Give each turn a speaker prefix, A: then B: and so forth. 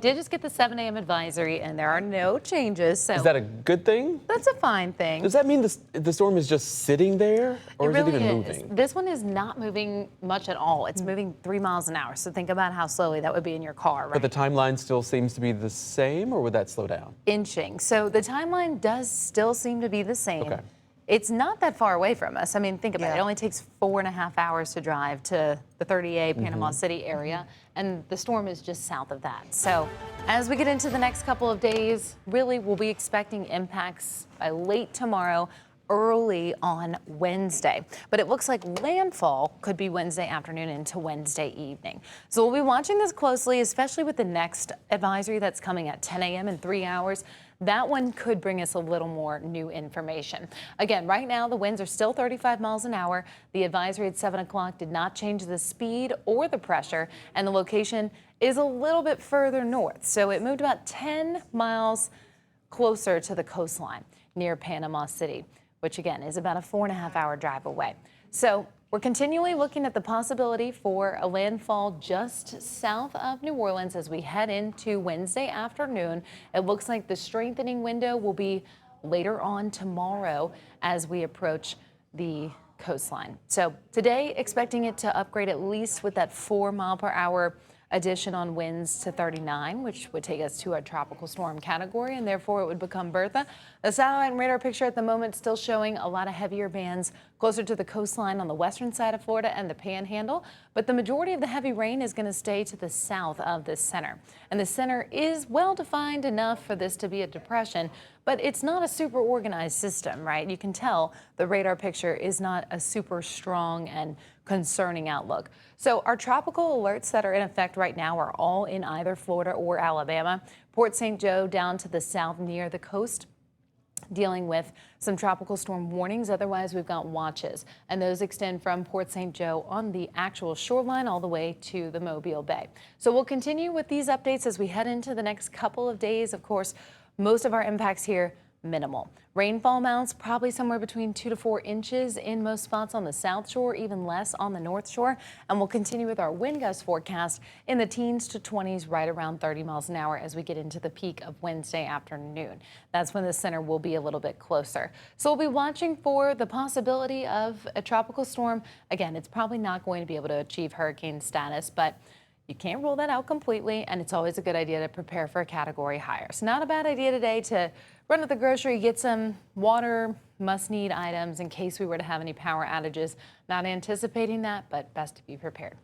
A: Did just get the 7 a.m. advisory, and there are no changes. So
B: is that a good thing?
A: that's a fine thing.
B: Does that mean the storm is just sitting there, or
A: It really
B: is it even
A: is.
B: moving?
A: This one is not moving much at all. It's moving 3 miles an hour. So think about how slowly that would be in your car, right?
B: But the timeline still seems to be the same, or would that slow down?
A: Inching. So the timeline does still seem to be the same.
B: Okay.
A: It's not that far away from us. I mean, think about it.
C: Yeah.
A: It only takes 4.5 hours to drive to the 30A Panama City area, and the storm is just south of that. So as we get into the next couple of days, really we'll be expecting impacts by late tomorrow, early on Wednesday. But it looks like landfall could be Wednesday afternoon into Wednesday evening. So we'll be watching this closely, especially with the next advisory that's coming at 10 a.m. in 3 hours. That one could bring us a little more new information. Again, right now the winds are still 35 miles an hour. The advisory at 7 o'clock did not change the speed or the pressure, and the location is a little bit further north. So it moved about 10 miles closer to the coastline near Panama City, which again is about a 4.5-hour drive away. So we're continually looking at the possibility for a landfall just south of New Orleans as we head into Wednesday afternoon. It looks like the strengthening window will be later on tomorrow as we approach the coastline. So today, expecting it to upgrade at least with that 4-mile-per-hour addition on winds to 39, which would take us to a tropical storm category, and therefore it would become Bertha. The satellite and radar picture at the moment still showing a lot of heavier bands closer to the coastline on the western side of Florida and the Panhandle, but the majority of the heavy rain is going to stay to the south of this center. And the center is well defined enough for this to be a depression, but it's not a super organized system, right? You can tell the radar picture is not a super strong and concerning outlook. So our tropical alerts that are in effect right now are all in either Florida or Alabama. Port St. Joe down to the south near the coast, dealing with some tropical storm warnings. Otherwise, we've got watches, and those extend from Port St. Joe on the actual shoreline all the way to the Mobile Bay. So we'll continue with these updates as we head into the next couple of days. Of course, most of our impacts here minimal. Rainfall amounts probably somewhere between 2 to 4 inches in most spots on the south shore, even less on the north shore. And we'll continue with our wind gust forecast in the teens to 20s, right around 30 miles an hour as we get into the peak of Wednesday afternoon. That's when the center will be a little bit closer. So we'll be watching for the possibility of a tropical storm. Again, it's probably not going to be able to achieve hurricane status, but you can't rule that out completely, and it's always a good idea to prepare for a category higher. So not a bad idea today to run to the grocery, get some water, must-need items in case we were to have any power outages. Not anticipating that, but best to be prepared.